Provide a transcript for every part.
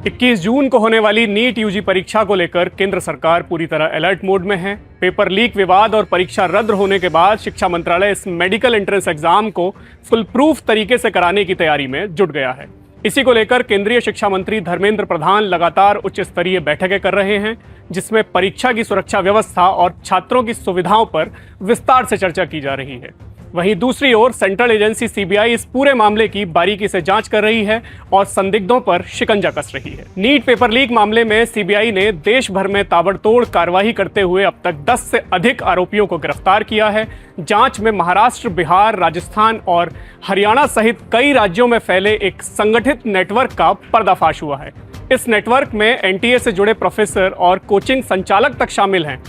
21 जून को होने वाली नीट यूजी परीक्षा को लेकर केंद्र सरकार पूरी तरह अलर्ट मोड में है। पेपर लीक विवाद और परीक्षा रद्द होने के बाद शिक्षा मंत्रालय इस मेडिकल एंट्रेंस एग्जाम को फुल प्रूफ तरीके से कराने की तैयारी में जुट गया है। इसी को लेकर केंद्रीय शिक्षा मंत्री धर्मेंद्र प्रधान लगातार उच्च स्तरीय बैठकें कर रहे हैं, जिसमें परीक्षा की सुरक्षा व्यवस्था और छात्रों की सुविधाओं पर विस्तार से चर्चा की जा रही है। वहीं दूसरी ओर सेंट्रल एजेंसी सीबीआई इस पूरे मामले की बारीकी से जांच कर रही है और संदिग्धों पर शिकंजा कस रही है। नीट पेपर लीक मामले में सीबीआई ने देश भर में ताबड़तोड़ कार्रवाई करते हुए अब तक 10 से अधिक आरोपियों को गिरफ्तार किया है। जांच में महाराष्ट्र, बिहार, राजस्थान और हरियाणा सहित कई राज्यों में फैले एक संगठित नेटवर्क का पर्दाफाश हुआ है। इस नेटवर्क में एनटीए से जुड़े प्रोफेसर और कोचिंग संचालक तक शामिल हैं।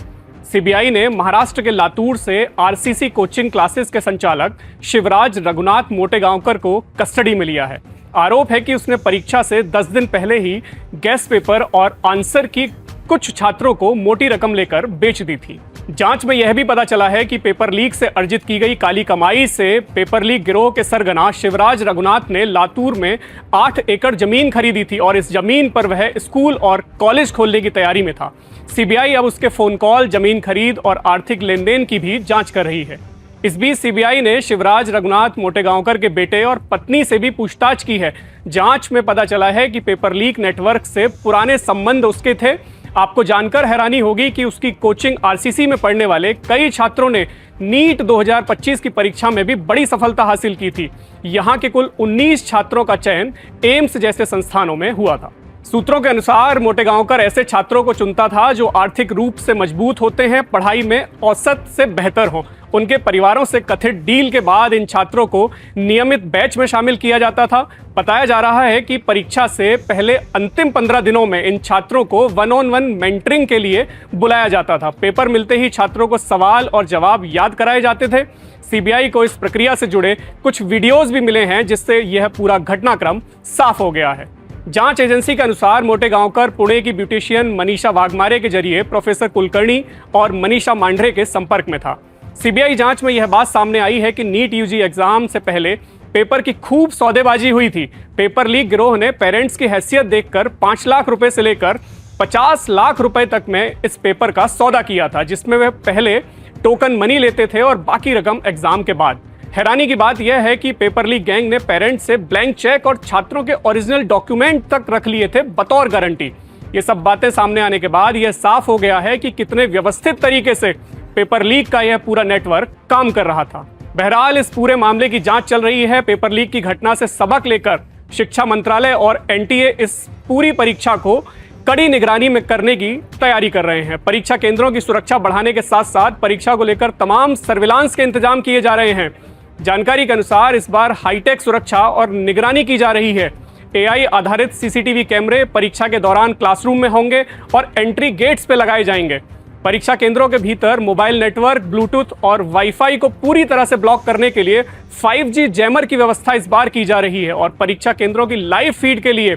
सीबीआई ने महाराष्ट्र के लातूर से आरसीसी कोचिंग क्लासेस के संचालक शिवराज रघुनाथ मोटेगांवकर को कस्टडी में लिया है। आरोप है कि उसने परीक्षा से 10 दिन पहले ही गेस्ट पेपर और आंसर की कुछ छात्रों को मोटी रकम लेकर बेच दी थी। जांच में यह भी पता चला है कि पेपर लीक से अर्जित की गई काली कमाई से पेपर लीक गिरोह के सरगना शिवराज रघुनाथ ने लातूर में 8 एकड़ जमीन खरीदी थी और इस जमीन पर वह स्कूल और कॉलेज खोलने की तैयारी में था। सीबीआई अब उसके फोन कॉल, जमीन खरीद और आर्थिक लेन देन की भी जांच कर रही है। इस बीच सीबीआई ने शिवराज रघुनाथ मोटेगांवकर के बेटे और पत्नी से भी पूछताछ की है। जांच में पता चला है कि पेपर लीक नेटवर्क से पुराने संबंध उसके थे। आपको जानकर हैरानी होगी कि उसकी कोचिंग आरसीसी में पढ़ने वाले कई छात्रों ने नीट 2025 की परीक्षा में भी बड़ी सफलता हासिल की थी। यहाँ के कुल 19 छात्रों का चयन एम्स जैसे संस्थानों में हुआ था। सूत्रों के अनुसार मोटेगांवकर ऐसे छात्रों को चुनता था जो आर्थिक रूप से मजबूत होते हैं, पढ़ाई में औसत से बेहतर हों। उनके परिवारों से कथित डील के बाद इन छात्रों को नियमित बैच में शामिल किया जाता था। बताया जा रहा है कि परीक्षा से पहले अंतिम 15 दिनों में इन छात्रों को 1-on-1 मेंटरिंग के लिए बुलाया जाता था। पेपर मिलते ही छात्रों को सवाल और जवाब याद कराए जाते थे। सीबीआई को इस प्रक्रिया से जुड़े कुछ वीडियोज भी मिले हैं, जिससे यह पूरा घटनाक्रम साफ हो गया है। जांच एजेंसी के अनुसार मोटेगांवकर पुणे की ब्यूटिशियन मनीषा वाघमारे के जरिए प्रोफेसर कुलकर्णी और मनीषा मांढरे के संपर्क में था। सीबीआई जांच में यह बात सामने आई है कि नीट यूजी एग्जाम से पहले पेपर की खूब सौदेबाजी हुई थी। पेपर लीक गिरोह ने पेरेंट्स की हैसियत देखकर 5 लाख रुपए से लेकर 50 लाख रुपए तक में इस पेपर का सौदा किया था, जिसमें वे पहले टोकन मनी लेते थे और बाकी रकम एग्जाम के बाद। हैरानी की बात यह है कि पेपर लीक गैंग ने पेरेंट्स से ब्लैंक चेक और छात्रों के ओरिजिनल डॉक्यूमेंट तक रख लिए थे बतौर गारंटी। ये सब बातें सामने आने के बाद यह साफ हो गया है कि कितने व्यवस्थित तरीके से पेपर लीक का यह पूरा नेटवर्क काम कर रहा था। बहरहाल इस पूरे मामले की जांच चल रही है। पेपर लीक की घटना से सबक लेकर शिक्षा मंत्रालय और एनटीए इस पूरी परीक्षा को कड़ी निगरानी में करने की तैयारी कर रहे हैं। परीक्षा केंद्रों की सुरक्षा बढ़ाने के साथ साथ परीक्षा को लेकर तमाम सर्विलांस के इंतजाम किए जा रहे हैं। जानकारी के अनुसार इस बार हाईटेक सुरक्षा और निगरानी की जा रही है। एआई आधारित सीसीटीवी कैमरे परीक्षा के दौरान क्लासरूम में होंगे और एंट्री गेट्स पे लगाए जाएंगे। परीक्षा केंद्रों के भीतर मोबाइल नेटवर्क, ब्लूटूथ और वाईफाई को पूरी तरह से ब्लॉक करने के लिए 5G जैमर की व्यवस्था इस बार की जा रही है और परीक्षा केंद्रों की लाइव फीड के लिए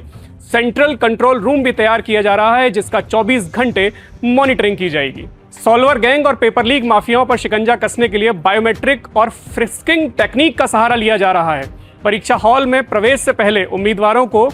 सेंट्रल कंट्रोल रूम भी तैयार किया जा रहा है, जिसका 24 घंटे मॉनिटरिंग की जाएगी। सॉल्वर गैंग और पेपर लीक माफियाओं पर शिकंजा कसने के लिए बायोमेट्रिक और फ्रिस्किंग टेक्निक का सहारा लिया जा रहा है। परीक्षा हॉल में प्रवेश से पहले उम्मीदवारों को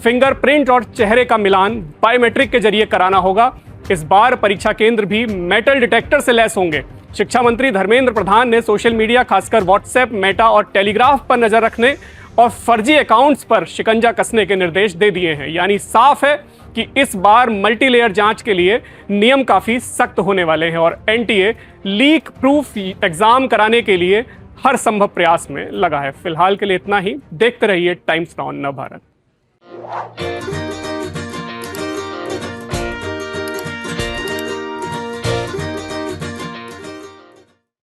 फिंगरप्रिंट और चेहरे का मिलान बायोमेट्रिक के जरिए कराना होगा। इस बार परीक्षा केंद्र भी मेटल डिटेक्टर से लैस होंगे। शिक्षा मंत्री धर्मेंद्र प्रधान ने सोशल मीडिया, खासकर व्हाट्सएप, मेटा और टेलीग्राफ पर नजर रखने और फर्जी अकाउंट्स पर शिकंजा कसने के निर्देश दे दिए हैं। यानी साफ है कि इस बार मल्टीलेयर जांच के लिए नियम काफी सख्त होने वाले हैं और एनटीए लीक प्रूफ एग्जाम कराने के लिए हर संभव प्रयास में लगा है। फिलहाल के लिए इतना ही। देखते रहिए टाइम्स नाउ नवभारत।